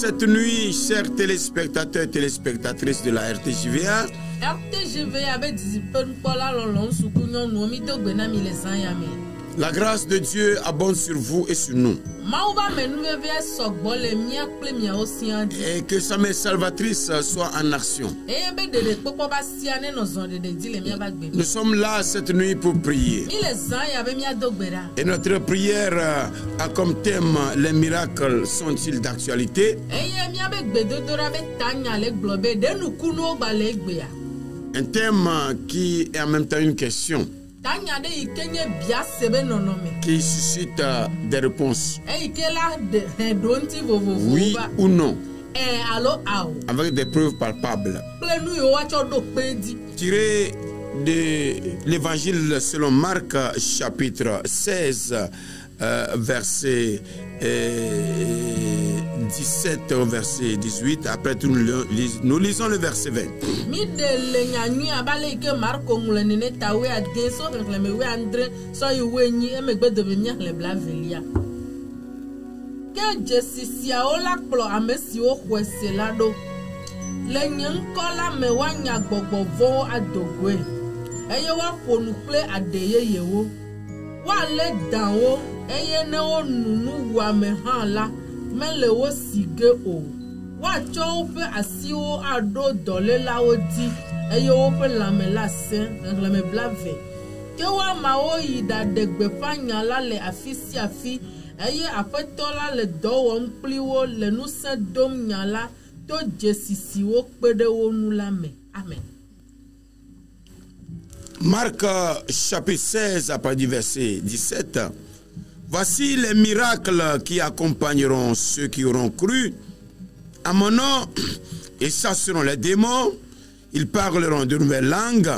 cette nuit, chers téléspectateurs et téléspectatrices de la RTJVA, la grâce de Dieu abonde sur vous et sur nous. Et que sa main salvatrice soit en action. Nous sommes là cette nuit pour prier. Et notre prière a comme thème: les miracles sont-ils d'actualité? Un thème qui est en même temps une question, qui suscite des réponses. Oui ou non, avec des preuves palpables. Tiré de l'évangile selon Marc, chapitre 16, verset 17 au verset 18. Après tout, nous lisons le verset 20. Amen. Marc chapitre 16 à partir du verset 17. Voici les miracles qui accompagneront ceux qui auront cru. À mon nom, ils chasseront les démons, ils parleront de nouvelles langues,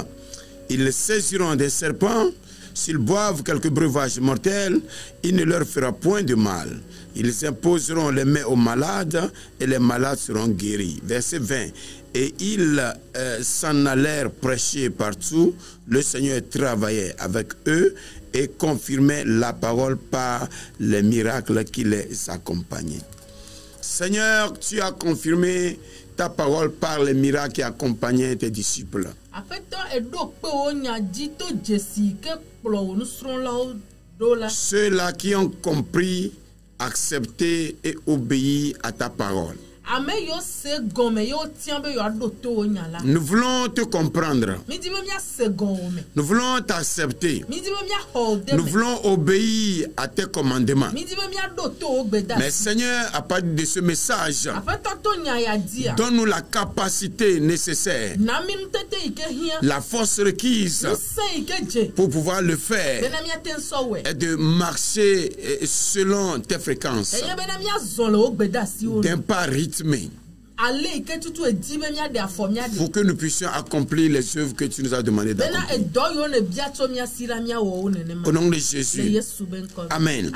ils saisiront des serpents, s'ils boivent quelques breuvages mortels, il ne leur fera point de mal. Ils imposeront les mains aux malades et les malades seront guéris. Verset 20. Et ils s'en allèrent prêcher partout. Le Seigneur travaillait avec eux et confirmait la parole par les miracles qui les accompagnaient. Seigneur, tu as confirmé ta parole par les miracles qui accompagnaient tes disciples. Ceux-là qui ont compris, accepté et obéi à ta parole. Nous voulons te comprendre. Nous voulons t'accepter. Nous voulons obéir à tes commandements. Mais Seigneur, à partir de ce message, donne-nous la capacité nécessaire, la force requise pour pouvoir le faire et de marcher selon tes fréquences, d'un pas rythmé, pour que nous puissions accomplir les œuvres que tu nous as demandé d'accomplir. Au nom de Jésus. Amen.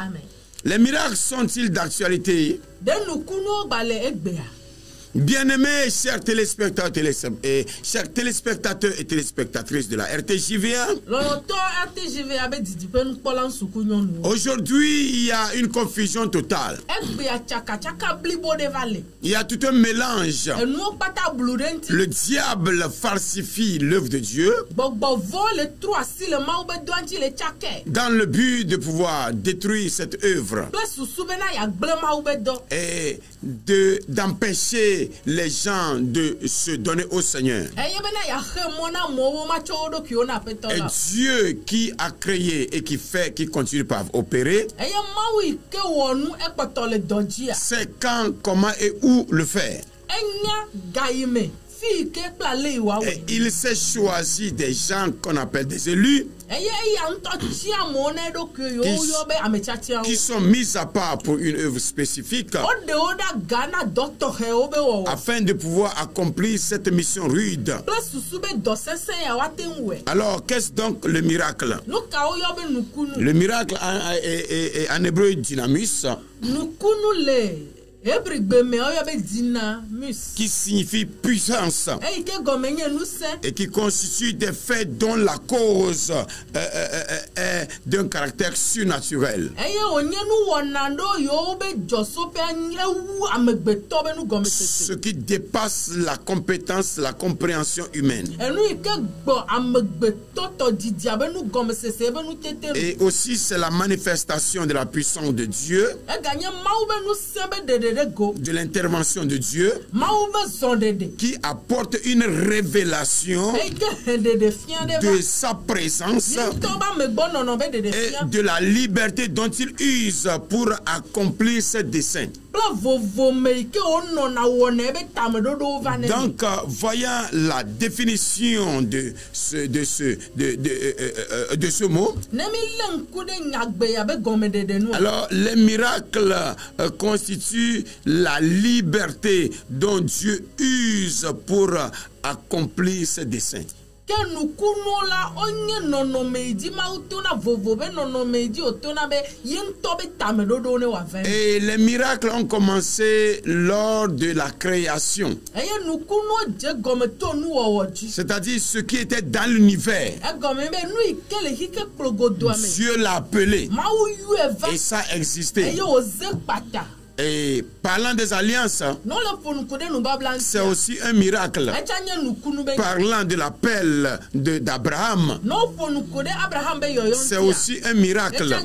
Les miracles sont-ils d'actualité? Bien-aimés, chers téléspectateurs et téléspectatrices de la RTJVA, aujourd'hui il y a une confusion totale. Il y a tout un mélange. Le diable falsifie l'œuvre de Dieu dans le but de pouvoir détruire cette œuvre et d'empêcher les gens de se donner au Seigneur. Et Dieu qui a créé et qui fait, qui continue par opérer, c'est quand, comment et où le faire. Et il s'est choisi des gens qu'on appelle des élus, qui sont mis à part pour une œuvre spécifique, afin de pouvoir accomplir cette mission rude. Alors, qu'est-ce donc le miracle? Le miracle en hébreu dynamis qui signifie puissance et qui constitue des faits dont la cause est d'un caractère surnaturel. Ce qui dépasse la compétence, la compréhension humaine. Et aussi c'est la manifestation de la puissance de Dieu, de l'intervention de Dieu, qui apporte une révélation de sa présence et de la liberté dont il use pour accomplir ses desseins. Donc, voyant la définition de ce mot, alors les miracles constituent la liberté dont Dieu use pour accomplir ses desseins. Et les miracles ont commencé lors de la création. C'est-à-dire ce qui était dans l'univers. Dieu l'a appelé. Et ça existait. Et parlant des alliances, c'est aussi un miracle. Parlant de l'appel d'Abraham, c'est aussi un miracle.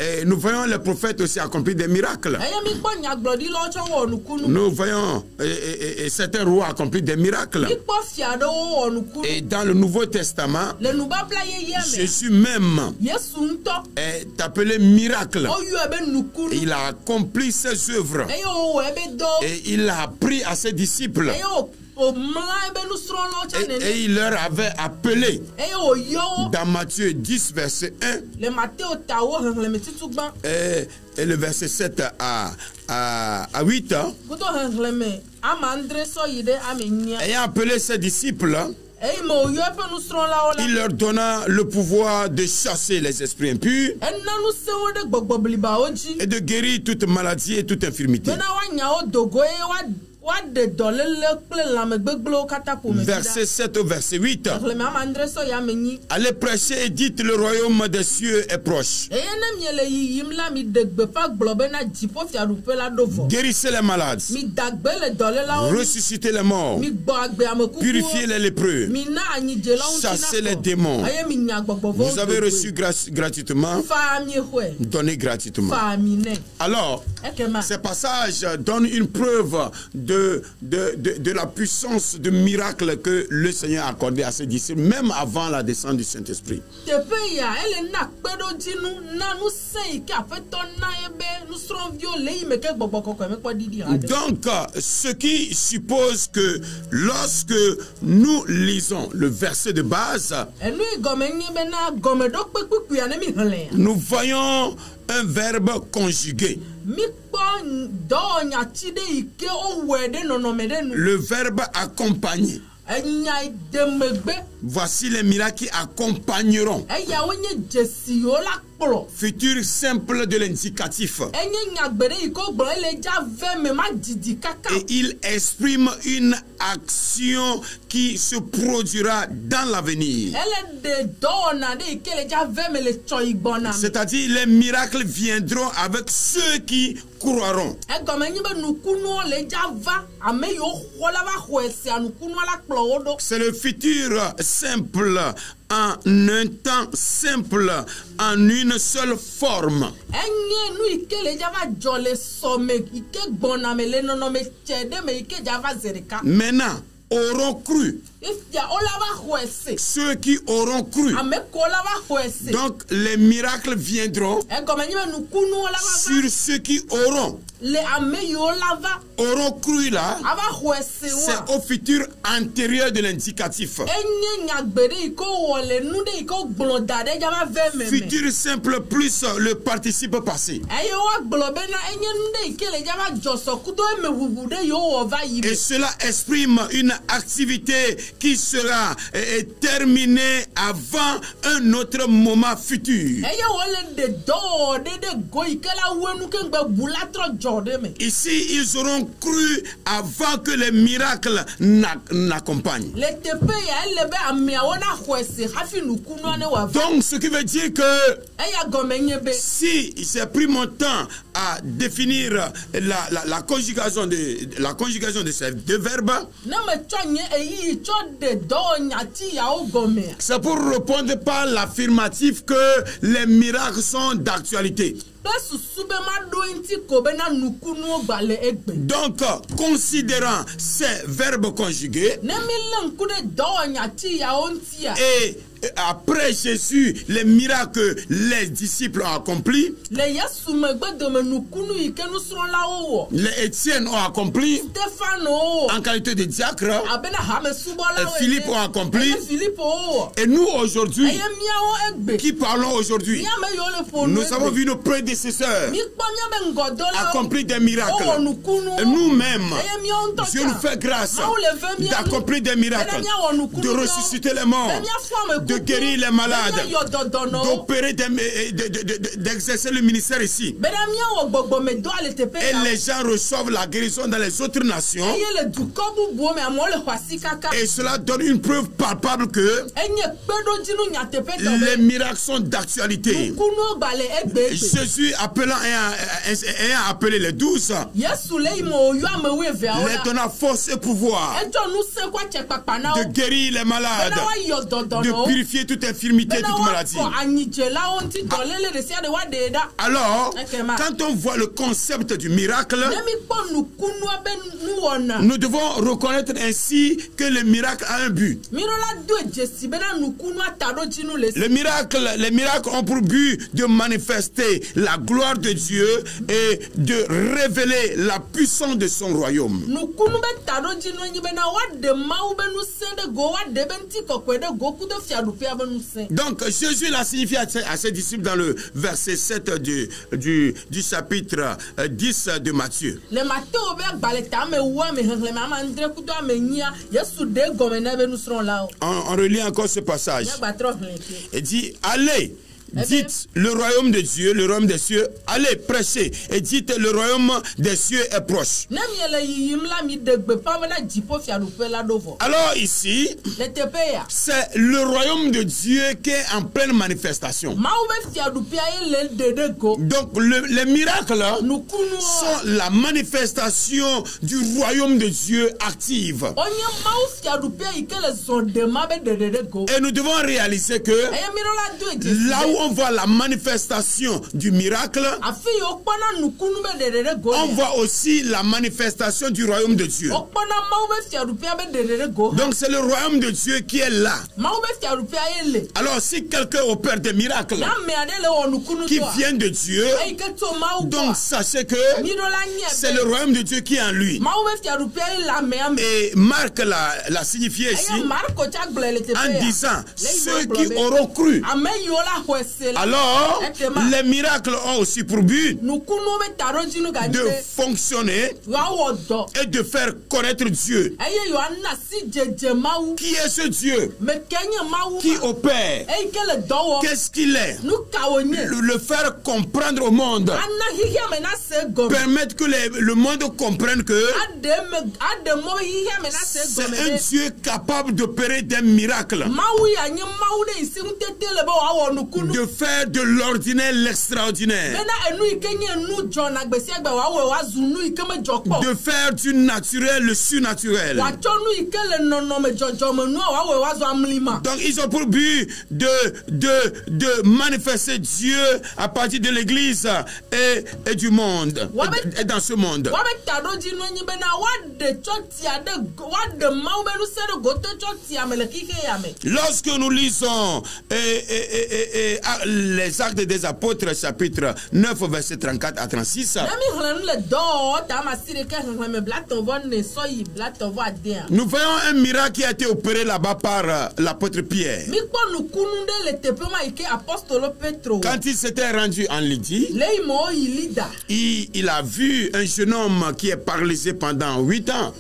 Et nous voyons les prophètes aussi accomplir des miracles. Nous voyons certains rois accomplir des miracles. Et dans le Nouveau Testament, Jésus même est appelé miracle. Et il a accompli ses œuvres et il a appris à ses disciples et il leur avait appelé dans Matthieu 10 verset 1 et le verset 7 à 8 ayant appelé ses disciples, il leur donna le pouvoir de chasser les esprits impurs et de guérir toute maladie et toute infirmité. Verset 7 au verset 8. Allez prêcher et dites le royaume des cieux est proche. Guérissez les malades. Ressuscitez les morts. Purifiez les lépreux. Chassez les démons. Vous avez reçu gratuitement. Donnez gratuitement. Alors, ces passages donnent une preuve de la puissance de miracle que le Seigneur a accordé à ses disciples, même avant la descente du Saint-Esprit. Donc, ce qui suppose que lorsque nous lisons le verset de base, nous voyons un verbe conjugué. Le verbe accompagner. Voici les miracles qui accompagneront. Futur simple de l'indicatif. Et il exprime une action qui se produira dans l'avenir. C'est-à-dire les miracles viendront avec ceux qui croiront. C'est le futur simple en un temps simple, en une seule forme. Maintenant, auront cru. Ceux qui auront cru. Donc les miracles viendront sur ceux qui auront cru là. C'est au futur antérieur de l'indicatif. Futur simple plus le participe passé. Et cela exprime une activité qui sera terminée avant un autre moment futur. Ici, ils auront cru avant que les miracles n'accompagnent. Donc, ce qui veut dire que si j'ai pris mon temps à définir la conjugation de ces deux verbes, c'est pour répondre par l'affirmatif que les miracles sont d'actualité. Donc, considérant ces verbes conjugués, et après Jésus, les miracles que les disciples ont accomplis, les Étienne ont accompli en qualité de diacre, et Philippe ont accompli, et nous aujourd'hui, qui parlons aujourd'hui, nous avons vu nos prédécesseurs accomplir des miracles. Et nous-mêmes, Dieu nous fait grâce d'accomplir des miracles, de ressusciter les morts, de guérir les malades, d'opérer, d'exercer le ministère ici. Et les gens reçoivent la guérison dans les autres nations. Et cela donne une preuve palpable que les miracles sont d'actualité. Jésus appelant ayant appelé les 12, les donnant force et pouvoir de guérir les malades, de purifier toute infirmité, toute maladie. Alors, quand on voit le concept du miracle, nous devons reconnaître ainsi que le miracle a un but. Les miracles ont pour but de manifester la gloire de Dieu et de révéler la puissance de son royaume. Donc Jésus l'a signifié à ses disciples dans le verset 7 du chapitre 10 de Matthieu. On relit encore ce passage. Il dit, allez, dites le royaume de Dieu, le royaume des cieux, allez prêcher et dites le royaume des cieux est proche. Alors ici, c'est le royaume de Dieu qui est en pleine manifestation. Donc les miracles sont la manifestation du royaume de Dieu active. Et nous devons réaliser que là où on voit la manifestation du miracle, on voit aussi la manifestation du royaume de Dieu. Donc c'est le royaume de Dieu qui est là. Alors si quelqu'un opère des miracles qui viennent de Dieu, donc sachez que c'est le royaume de Dieu qui est en lui. Et Marc l'a signifié ici en disant ceux qui auront cru. Alors, les miracles ont aussi pour but de fonctionner et de faire connaître Dieu. Qui est ce Dieu qui opère? Qu'est-ce qu'il est? Le faire comprendre au monde. Permettre que le monde comprenne que c'est un Dieu capable d'opérer des miracles. De faire de l'ordinaire l'extraordinaire. De faire du naturel le surnaturel. Donc ils ont pour but de manifester Dieu à partir de l'église et du monde. Et dans ce monde. Lorsque nous lisons les Actes des Apôtres, chapitre 9, verset 34 à 36, nous voyons un miracle qui a été opéré là-bas par l'apôtre Pierre. Quand il s'était rendu en Lydie, il a vu un jeune homme qui est paralysé pendant 8 ans.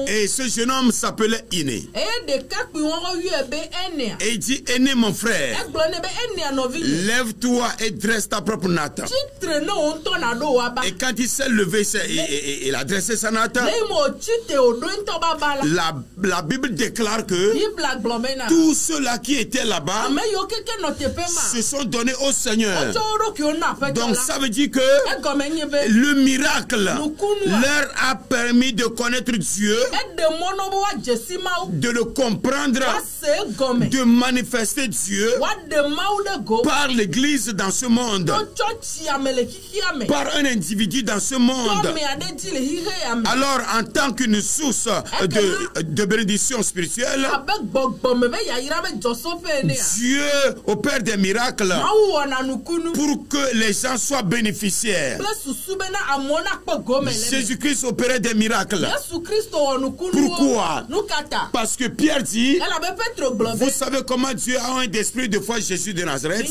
Et ce jeune homme s'appelait Iné. Et il dit, Aîné mon frère, lève-toi et dresse ta propre natte. Et quand il s'est levé, il a dressé sa natte. La Bible déclare que tous ceux-là qui étaient là-bas se sont donnés au Seigneur. Donc ça veut dire que le miracle leur a permis de connaître Dieu, de le comprendre, de manifester Dieu par l'église dans ce monde, par un individu dans ce monde. Alors en tant qu'une source de bénédiction spirituelle, Dieu opère des miracles pour que les gens soient bénéficiaires. Jésus-Christ opérait des miracles. Pourquoi? Parce que Pierre dit, vous savez comment Dieu a un esprit de foi Jésus de Nazareth?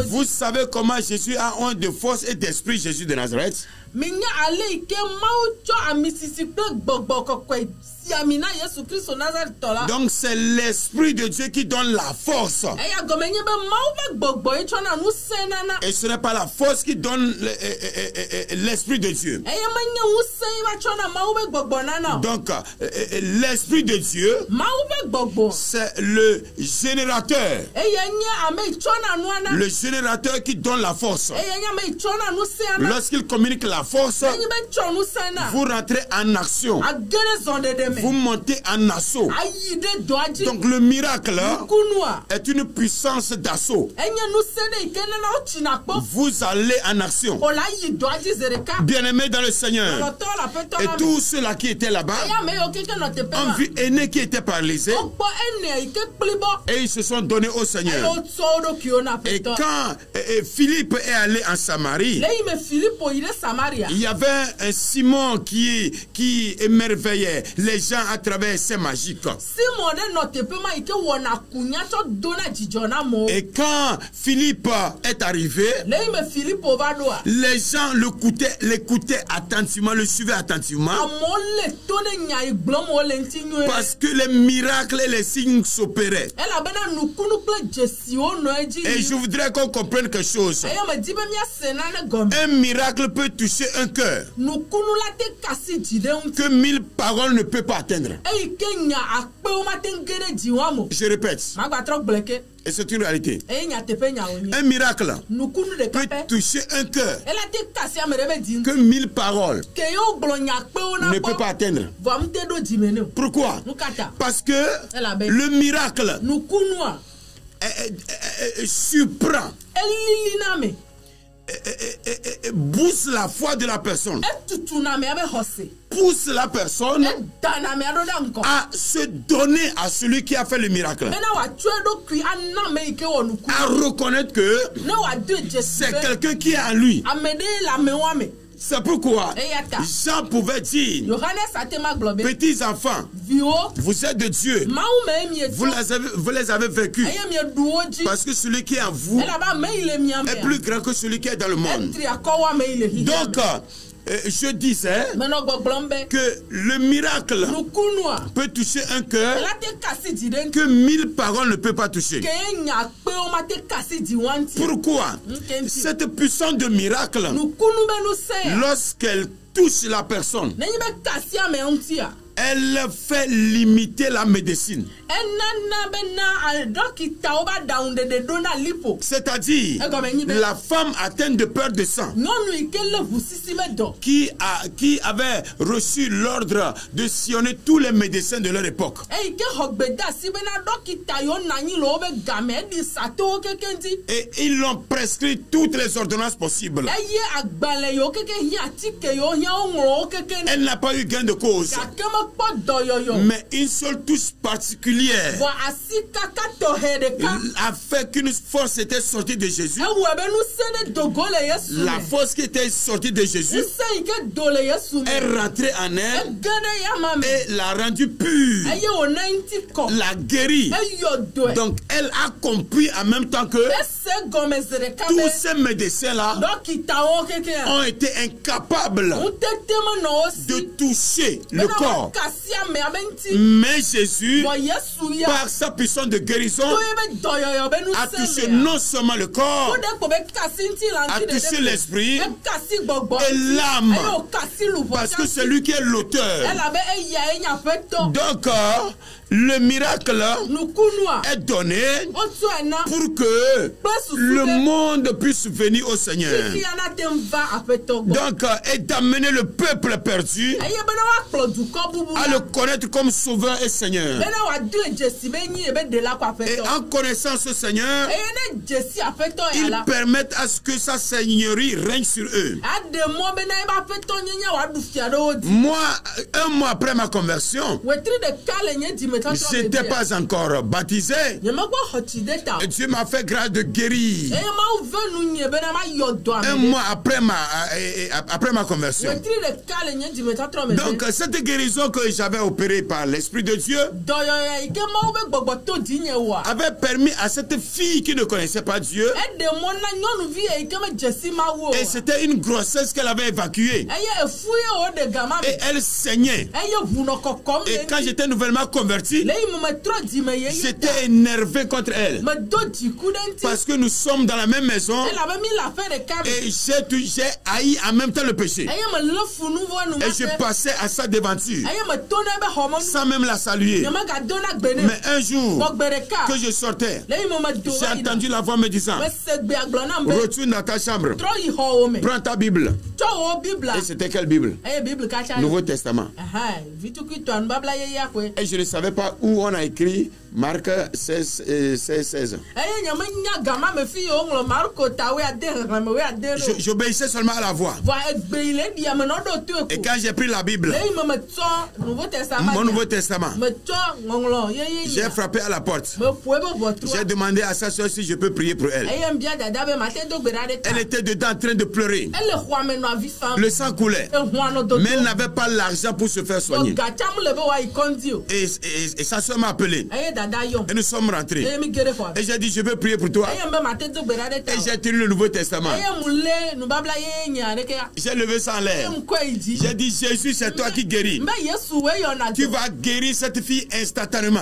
Vous savez comment Jésus a un de force et d'esprit Jésus de Nazareth? Donc c'est l'esprit de Dieu qui donne la force. Et ce n'est pas la force qui donne l'esprit de Dieu. Donc l'esprit de Dieu, c'est le générateur. Le générateur qui donne la force. Lorsqu'il communique la force, vous rentrez en action. Vous montez en assaut. Donc le miracle est une puissance d'assaut. Vous allez en action. Bien-aimés dans le Seigneur. Et tous ceux-là qui étaient là-bas ont vu Aîné qui était paralysé. Et ils se sont donnés au Seigneur. Et quand Philippe est allé en Samarie, il y avait un Simon qui émerveillait les gens à travers ses magiques. Et quand Philippe est arrivé, les gens l'écoutaient attentivement, le suivaient attentivement. Parce que les miracles et les signes s'opéraient. Et je voudrais qu'on comprenne quelque chose. Un miracle peut toucher un cœur que 1000 paroles ne peuvent pas atteindre. Je répète. Et c'est une réalité. Un miracle peut toucher un cœur que 1000 paroles ne peuvent pas atteindre. Pourquoi? Parce que le miracle surprend, booste la foi de la personne, pousse la personne à se donner à celui qui a fait le miracle, à reconnaître que c'est quelqu'un qui est en lui. C'est pourquoi Jean pouvait dire, petits enfants, vous êtes de Dieu, vous les avez vaincus, parce que celui qui est en vous est plus grand que celui qui est dans le monde. Donc, je disais que le miracle peut toucher un cœur que 1000 paroles ne peuvent pas toucher. Pourquoi? Cette puissance de miracle, lorsqu'elle touche la personne, elle fait limiter la médecine. C'est-à-dire, la femme atteinte de perte de sang, qui avait reçu l'ordre de sillonner tous les médecins de leur époque. Et ils l'ont prescrit toutes les ordonnances possibles. Elle n'a pas eu gain de cause. Mais une seule touche particulière particulière a fait qu'une force était sortie de Jésus. La force qui était sortie de Jésus est rentrée en elle et l'a rendue pure, l'a guérie. Donc elle a compris en même temps que tous ces médecins-là ont été incapables de toucher le corps. Mais Jésus, par sa puissance de guérison, a touché non seulement le corps, a touché l'esprit et l'âme, parce que c'est lui qui est l'auteur. Donc, le miracle est donné pour que le monde puisse venir au Seigneur. Donc, et d'amener le peuple perdu à le connaître comme Sauveur et Seigneur. Et en connaissant ce Seigneur, ils permettent à ce que sa Seigneurie règne sur eux. Moi, un mois après ma conversion, je n'étais pas encore baptisé. Et Dieu m'a fait grâce de guérir. Un mois après ma conversion. Donc cette guérison que j'avais opérée par l'Esprit de Dieu avait permis à cette fille qui ne connaissait pas Dieu, et c'était une grossesse qu'elle avait évacuée, et elle saignait. Et quand j'étais nouvellement converti, j'étais énervé contre elle, parce que nous sommes dans la même maison et j'ai haï en même temps le péché, et je passais à sa devanture sans même la saluer. Mais un jour que je sortais, j'ai entendu la voix me disant: retourne dans ta chambre, prends ta Bible. Et c'était quelle Bible? Nouveau Testament. Et je ne savais pas où on a écrit Marc 16. J'obéissais seulement à la voix. Et quand j'ai pris la Bible, mon Nouveau Testament, j'ai frappé à la porte. J'ai demandé à sa soeur si je peux prier pour elle. Elle était dedans en train de pleurer. Le sang coulait. Mais elle n'avait pas l'argent pour se faire soigner. Et sa soeur m'a appelé. Et nous sommes rentrés. Et j'ai dit: je veux prier pour toi. Et j'ai tenu le Nouveau Testament. J'ai levé ça en l'air. J'ai dit: Jésus, c'est toi qui guéris. Tu vas guérir cette fille instantanément.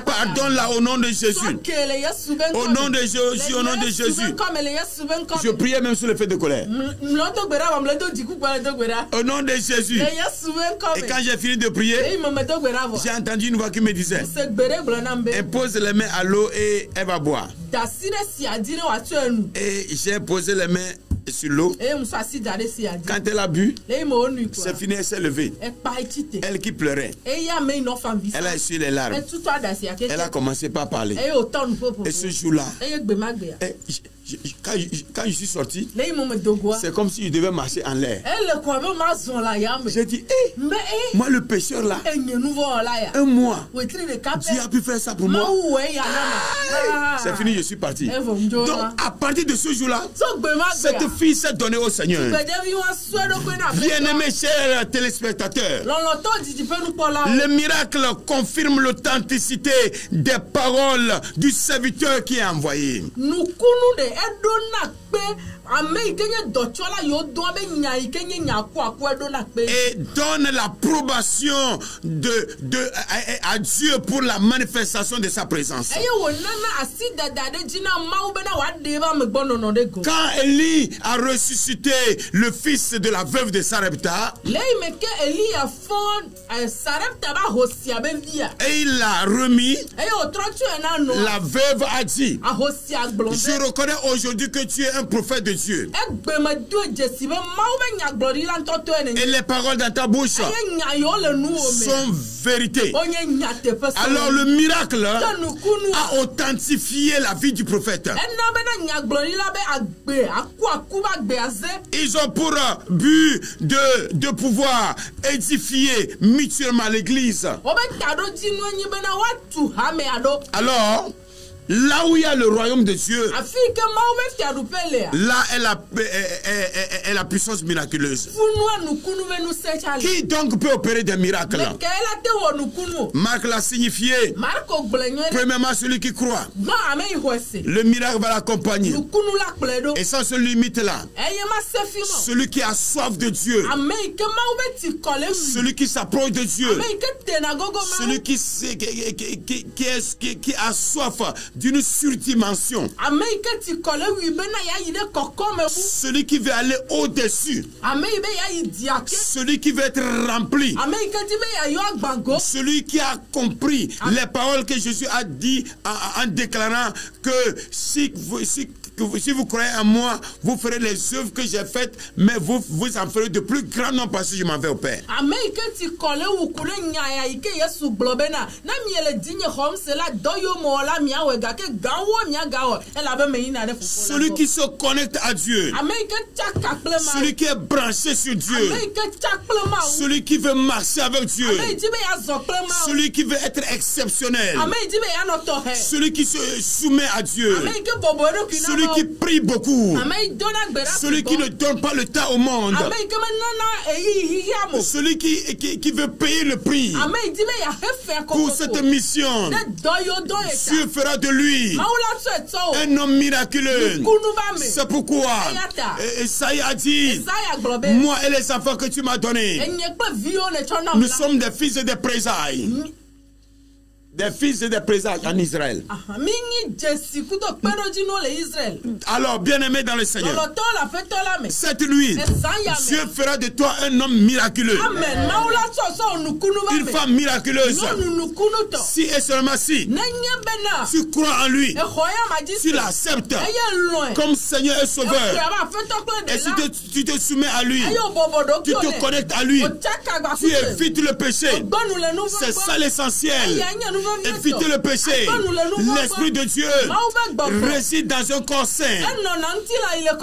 Pardonne-la au nom de Jésus. Au nom de Jésus, au nom de Jésus. Je priais même sur le feu de colère. Au nom de Jésus. Et quand j'ai fini de prier, j'ai entendu une voix qui me disait: impose les mains à l'eau et elle va boire. Et j'ai posé les mains sur l'eau. Quand elle a bu, c'est fini, elle s'est levée. Elle qui pleurait, elle a essuyé les larmes. Elle a commencé par parler. Et ce jour-là, quand je suis sorti, c'est comme si je devais marcher en l'air. J'ai dit: moi le pécheur là, un mois, Dieu a pu faire ça pour moi. C'est fini, je suis parti. Donc à partir de ce jour-là, cette fille s'est donnée au Seigneur. Bien-aimés chers téléspectateurs, le miracle confirme l'authenticité des paroles du serviteur qui est envoyé. Et donne l'approbation à Dieu pour la manifestation de sa présence. Quand Élie a ressuscité le fils de la veuve de Sarepta, et il l'a remis, la veuve a dit: je reconnais aujourd'hui que tu es un un prophète de Dieu. Et les paroles dans ta bouche sont vérité. Alors le miracle a authentifié la vie du prophète. Ils ont pour but de pouvoir édifier mutuellement l'église. Alors, là où il y a le royaume de Dieu, là est la puissance miraculeuse. Qui donc peut opérer des miracles? Marc l'a signifié. Premièrement, celui qui croit. Le miracle va l'accompagner. Et sans se limite là, celui qui a soif de Dieu, celui qui s'approche de Dieu, celui qui a soif d'une surdimension, celui qui veut aller au-dessus, celui qui veut être rempli, celui qui a compris les paroles que Jésus a dit en déclarant que si vous croyez en moi, vous ferez les œuvres que j'ai faites, mais vous en ferez de plus grands noms parce que je m'en vais au Père. Celui qui se connecte à Dieu, celui qui est branché sur Dieu, celui qui veut marcher avec Dieu, celui qui veut être exceptionnel, celui qui se soumet à Dieu, celui qui prie beaucoup, celui qui ne donne pas le temps au monde, celui qui veut payer le prix pour cette mission. Dieu fera de lui un homme miraculeux. C'est pourquoi Esaïe a dit: moi et les enfants que tu m'as donnés, nous sommes des fils et des présailles. Des fils et des présages en Israël. Alors, bien-aimé dans le Seigneur, cette nuit, Dieu fera de toi un homme miraculeux, une femme miraculeuse. Si et seulement si tu crois en lui, tu l'acceptes comme Seigneur et Sauveur, et si tu te soumets à lui, tu te connectes à lui, tu évites le péché. C'est ça l'essentiel. Éviter le péché. L'Esprit de Dieu réside dans un corps saint.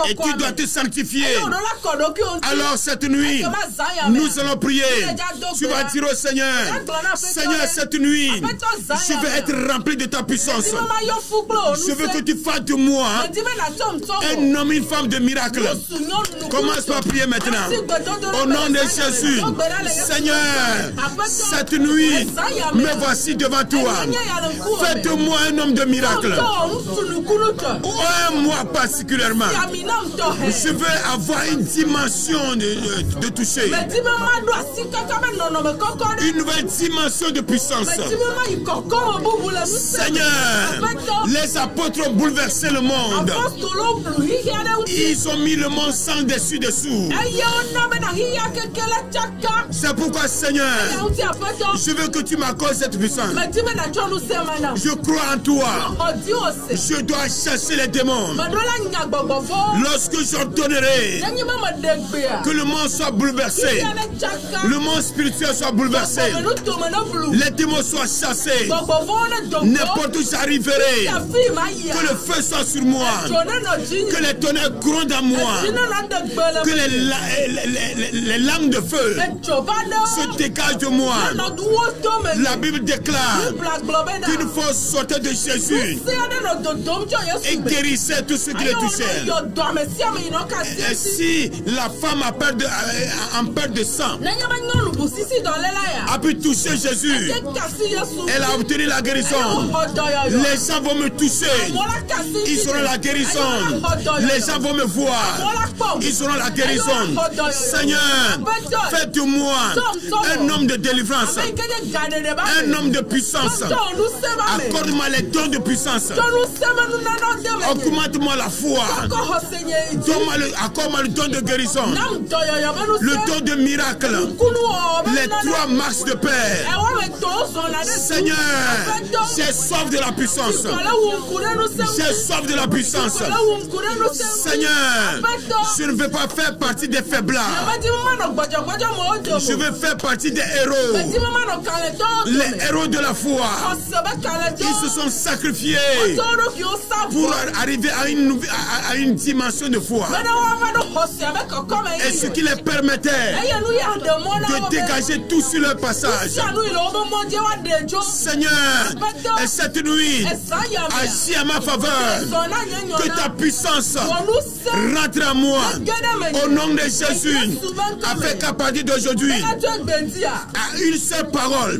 Et tu dois te sanctifier. Alors cette nuit, nous allons prier. Tu vas dire au Seigneur: Seigneur, cette nuit, je veux être rempli de ta puissance. Je veux que tu fasses de moi un homme, une femme de miracle. Commence par prier maintenant. Au nom de Jésus. Seigneur, cette nuit, me voici devant toi. Fais de moi un homme de miracle. Moi particulièrement, je veux avoir une dimension de toucher, une nouvelle dimension de puissance. Seigneur, les apôtres ont bouleversé le monde. Ils ont mis le monde sans dessus dessous. C'est pourquoi, Seigneur, je veux que tu m'accordes cette puissance. Je crois en toi. Je dois chasser les démons. Lorsque j'ordonnerai que le monde soit bouleversé, le monde spirituel soit bouleversé, les démons soient chassés, n'importe où j'arriverai, que le feu soit sur moi, que les tonnerres grondent à moi, que les lames de feu se dégagent de moi. La Bible déclare qu'une force sortait de Jésus et guérissait tout ce qui le touchait. Et si la femme en perte de sang a pu toucher Jésus, elle a obtenu la guérison. Les gens vont me toucher, ils auront la guérison. Les gens vont me voir, ils auront la guérison. Seigneur, fais de moi un homme de délivrance, un homme de puissance. puissance. Accorde-moi les dons de puissance. Augmente-moi la foi. Accorde-moi le don de guérison. Le don de miracle. Les 3 marches de paix. Seigneur, j'ai soif de la puissance. J'ai soif de la puissance. Seigneur, je ne veux pas faire partie des faiblards. Je veux faire partie des héros. Les héros de la foi. Ils se sont sacrifiés pour arriver à une dimension de foi. Et ce qui les permettait de dégager tout sur leur passage. Seigneur, et cette nuit, agis à ma faveur. Que ta puissance rentre à moi. Au nom de Jésus. Afin qu'à partir d'aujourd'hui, à une seule parole,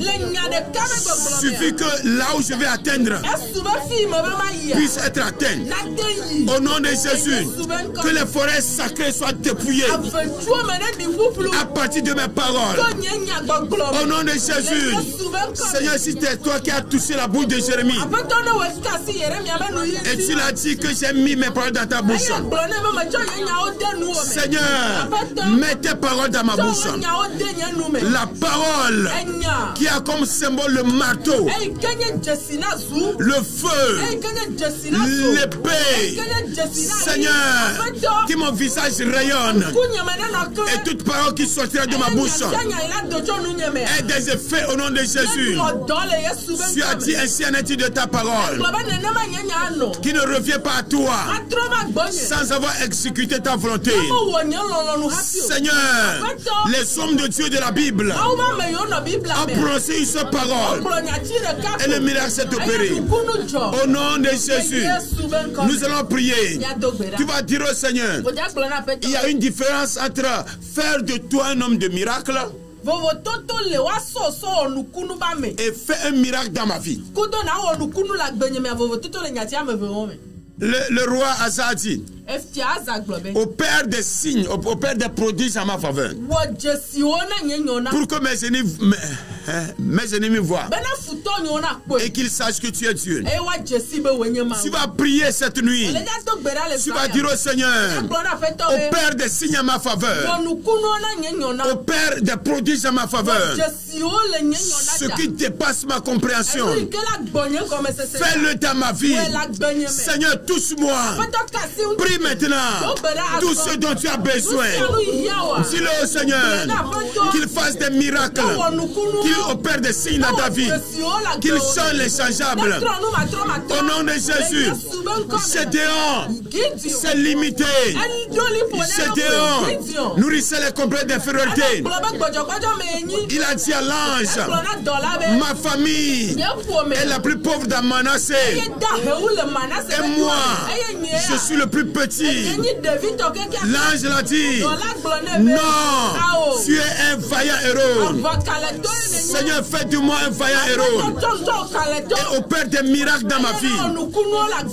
suffit que là où je vais atteindre puisse être atteint. Au nom de Jésus, que les forêts sacrées soient dépouillées à partir de mes paroles. Au nom de Jésus, Seigneur, si c'est toi qui as touché la bouche de Jérémie et tu l'as dit que j'ai mis mes paroles dans ta bouche, Seigneur, mets tes paroles dans ma bouche. La parole qui a comme symbole le marteau, le feu, l'épée. Seigneur, que mon visage rayonne et toute parole qui sortira de ma bouche ait des effets au nom de Jésus. Tu as dit ainsi en est-il de ta parole, qui ne revient pas à toi sans avoir exécuté ta volonté. Seigneur, les hommes de Dieu de la Bible ont prononcé une seule parole et le miracle s'est opéré. Au nom de Jésus, nous allons prier. Tu vas dire au Seigneur, il y a une différence entre faire de toi un homme de miracle et faire un miracle dans ma vie. Le roi Asa dit, opère des signes, opère des prodiges en ma faveur, pour que mes ennemis voient et qu'ils sachent que tu es Dieu. Tu vas prier cette nuit. Tu vas dire au Seigneur, opère des signes en ma faveur, opère des prodiges en ma faveur, ce qui dépasse ma compréhension. Fais-le dans ma vie. Seigneur, touche-moi. Prie maintenant tout ce dont tu as besoin. Dis-le au Seigneur qu'il fasse des miracles, qu'il opère des signes dans ta vie, qu'il change les changeables. Au nom de Jésus, Gédéon c'est limité. Gédéon nourrissait les complexes d'infériorité. Il a dit à l'ange, ma famille est la plus pauvre dans Manassé et moi je suis le plus petit. L'ange l'a dit, non, tu es un vaillant héros. Seigneur, fais de moi un vaillant héros et opère des miracles dans ma vie.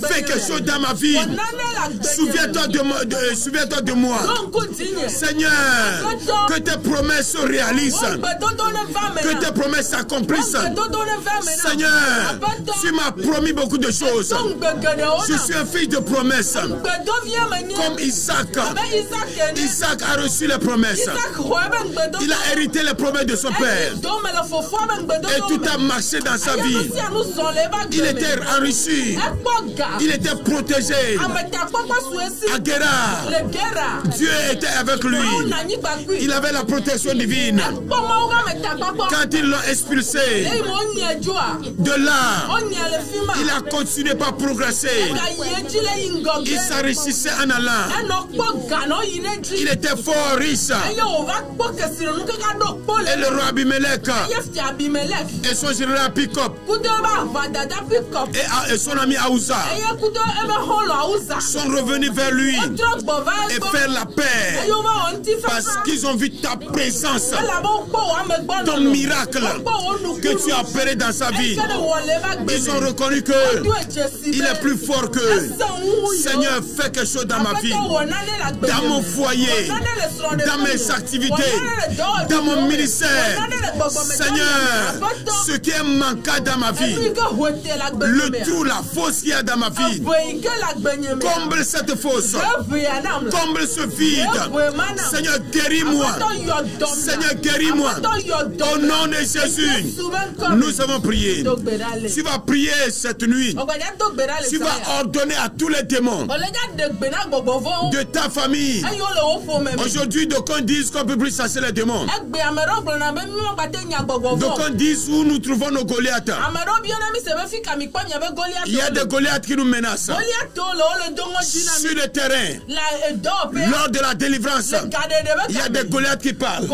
Fais quelque chose dans ma vie. Souviens-toi de moi. Seigneur, que tes promesses se réalisent, que tes promesses s'accomplissent. Seigneur, tu m'as promis beaucoup de choses. Je suis un fils de promesses. Comme Isaac. Isaac a reçu les promesses. Il a hérité les promesses de son père. Et tout a marché dans sa vie. Il était enrichi. Il était protégé. À Guéra, Dieu était avec lui. Il avait la protection divine. Quand ils l'ont expulsé, de là, il a continué par progresser. Il s'enrichissait en allant. Il était fort riche. Et le roi Abimelech et son général Pikop et son ami Aouza sont revenus vers lui et faire la paix parce qu'ils ont vu ta présence, ton miracle que tu as opéré dans sa vie. Ils ont reconnu que il est plus fort que. Seigneur, fais quelque chose dans ma vie, dans mon foyer, dans mes activités, dans mon ministère. Seigneur, ce qui est manquant dans ma vie, le trou, la fosse qu'il y a dans ma vie, comble cette fosse, comble ce vide. Seigneur, guéris-moi. Seigneur, guéris-moi. Au nom de Jésus, nous avons prié. Tu vas prier cette nuit. Tu vas ordonner à tous les démons de ta famille. Aujourd'hui, d'aucuns disent qu'on ne peut plus chasser les démons. D'aucuns disent où nous trouvons nos Goliaths. Il y a des Goliaths qui nous menacent sur le terrain. Lors de la délivrance, il y a des Goliaths qui parlent.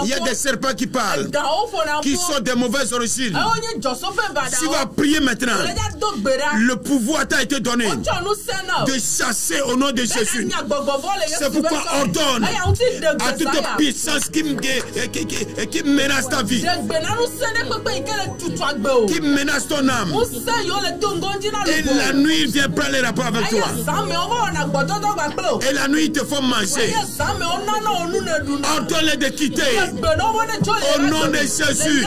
Il y a des serpents qui parlent, qui sont des mauvaises origines. Tu vas prier maintenant. Le pouvoir t'a été donné de chasser au nom de Jésus. C'est pourquoi ordonne à toute puissance qui menace ta vie, qui menace ton âme. Et la nuit, il vient prendre les rapports avec toi. Et la nuit, ils te font manger. Ordonne-les de quitter. Au nom de Jésus.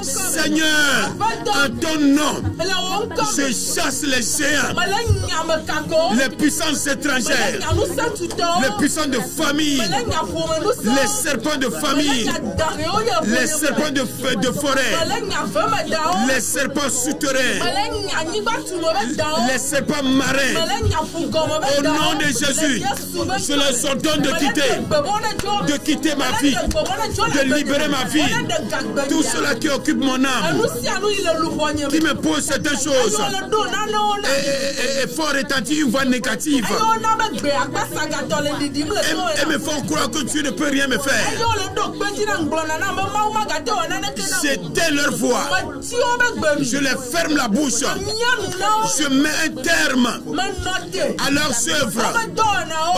Seigneur, en ton nom, je chasse les géants, les puissances étrangères, les puissances de famille, les serpents de famille, les serpents de forêt, les serpents souterrains, les serpents marins. Au nom de Jésus, je les ordonne de quitter ma vie, de libérer ma vie. Tout cela qui occupe mon âme, qui me pose certaines choses et font retentir une voix négative et me font croire que tu ne peux rien me faire. J'éteins leur voix. Je les ferme la bouche. Je mets un terme à leurs œuvres.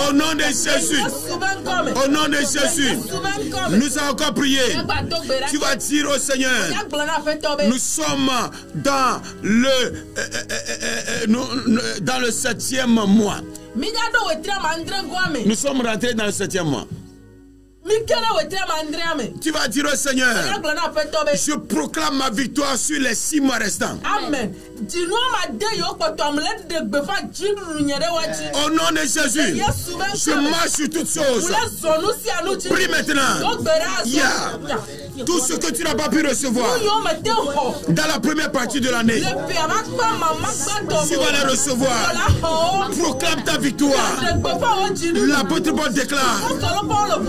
Au nom de Jésus. Au nom de Jésus. Nous avons encore prié. Tu vas dire au Seigneur, nous sommes dans le 7e mois. Nous sommes rentrés dans le 7e mois. Tu vas dire au Seigneur, je proclame ma victoire sur les 6 mois restants. Amen. Au nom de Jésus, je marche sur toutes choses. Prie maintenant. Tout ce que tu n'as pas pu recevoir dans la première partie de l'année, tu vas les recevoir. Proclame ta victoire. L'apôtre Paul déclare,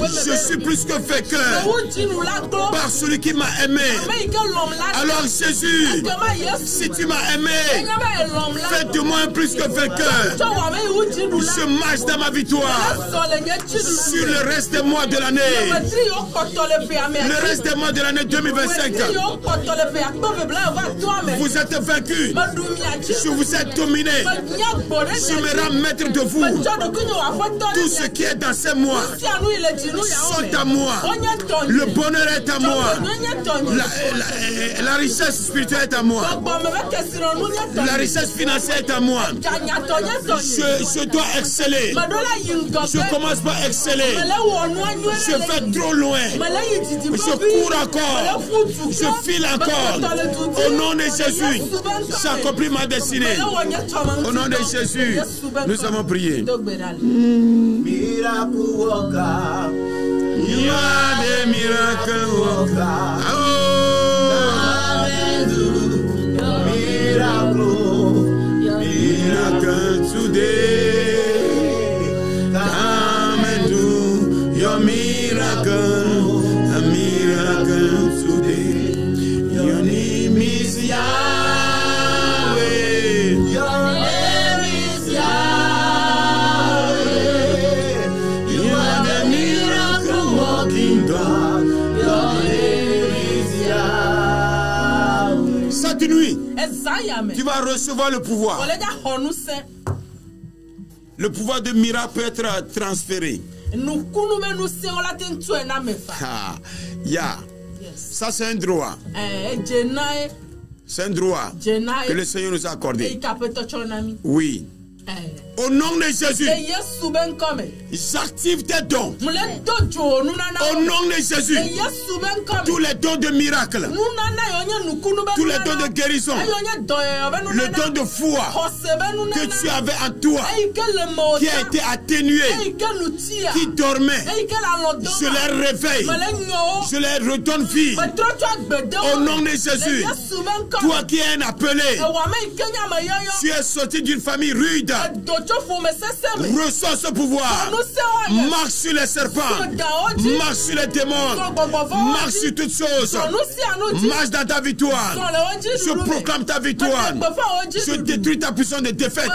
je suis plus que vainqueur par celui qui m'a aimé. Alors Jésus, si tu m'as aimé, fais de moi un plus que vainqueur. Je marche dans ma victoire sur le reste des mois de l'année. Le reste des mois de l'année 2025. Vous êtes vaincus. Je vous ai dominé. Je me rends maître de vous. Tout ce qui est dans ces mois sont à moi. Le bonheur est à moi. La richesse spirituelle est à moi. La richesse financière est à moi. Je dois exceller. Je commence par exceller. Je vais trop loin. Je cours encore. Je file encore. Au nom de Jésus, j'accomplis ma destinée. Au nom de Jésus, nous avons prié. Miracle worker. You are the miracle worker. Oh, miracle today. Come and do your miracle. A miracle today. Your name is Yahweh. Your name is Yahweh. You are the miracle working God. Your name is Yahweh. Cette nuit, tu vas recevoir le pouvoir. Le pouvoir de miracle peut être transféré. Ça c'est un droit. C'est un droit que le Seigneur nous a accordé. Oui. Au nom de Jésus, j'active tes dons. Au nom de Jésus, tous les dons de miracles, tous les dons de guérison, le don de foi que tu avais en toi, qui a été atténué, qui dormait, je les réveille, je les redonne vie. Au nom de Jésus, toi qui es un appelé, tu es sorti d'une famille rude, reçois ce pouvoir, marche sur les serpents, marche sur les démons, marche sur toutes choses, marche dans ta victoire. Je proclame ta victoire, je détruis ta puissance de défaite.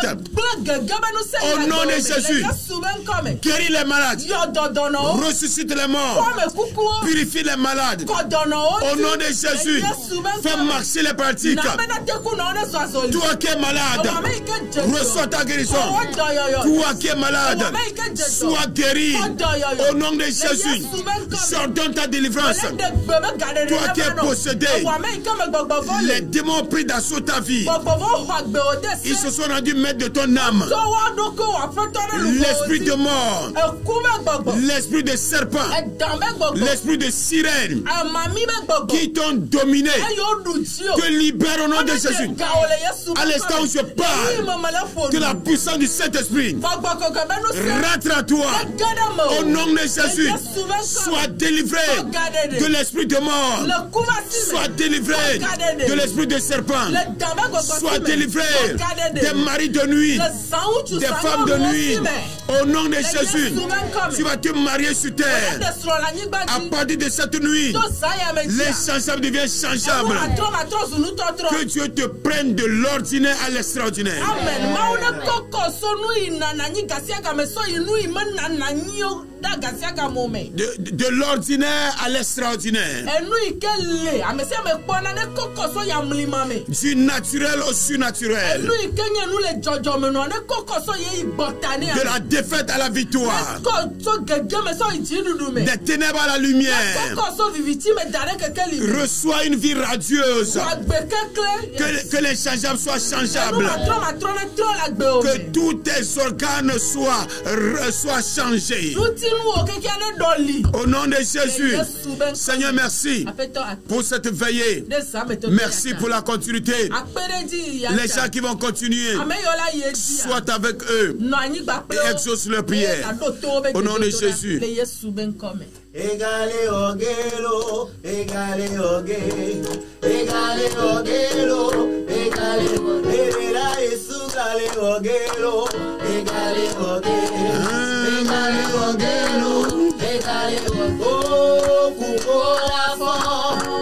Au nom de Jésus, guéris les malades, ressuscite les morts, purifie les malades. Au nom de Jésus, fais marcher les pratiques. Toi qui es malade, reçois ta guérison. Toi qui es malade, sois guéri. Au nom de Jésus, j'ordonne ta délivrance. Toi qui es possédé, les démons ont pris d'assaut ta vie. Ils se sont rendus maîtres de ton âme. L'esprit de mort, l'esprit de serpent, l'esprit de sirène qui t'ont dominé, te libère au nom de Jésus. À l'instant où je parle, que la puissance du Saint-Esprit rentre en toi. Au nom de Jésus, sois délivré de l'esprit de mort. Sois délivré de l'esprit de serpent. Sois délivré des maris de nuit, des femmes de nuit. Au nom de Jésus, tu vas te marier sur terre. À partir de cette nuit, l'inchangeable devient changeable. Que Dieu te prenne de l'ordinaire à l'extraordinaire. De l'ordinaire à l'extraordinaire. Du naturel au surnaturel. De la défaite à la victoire. Des ténèbres à la lumière. Reçois une vie radieuse. Que l'inchangeable soit changeable. Que tous tes organes soient changés. Au nom de Jésus, Seigneur, merci pour cette veillée. Merci pour la continuité. Les gens qui vont continuer, soient avec eux et exauce leur prière. Au nom de Jésus. Egale ogelo, egale oge, egale ogelo, egale oge, la Yesu gale ogelo, egale oge, egale ogelo, egale oge, kukola fo,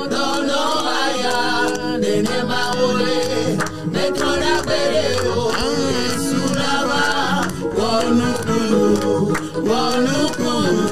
dono aya, nene maole, metrona bereo, Yesu lava, wonukulu, wonukulu.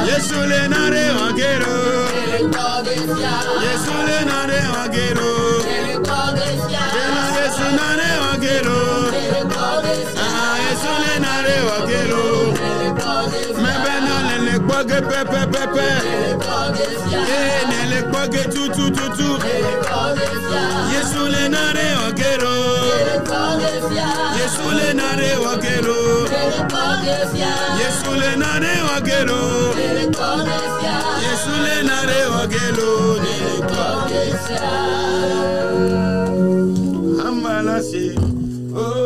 Yesu le nare wangero, Yesu le nare wangero, Yesu nare wangero, Yesu le nare wangero, me bena le kwage pepe pepe, ne le kwage tutu, Yesu le nare wangero, Yesu le nare wangero, Yesu le nare wangero, Yesu le nare wangero. lassé. Oh,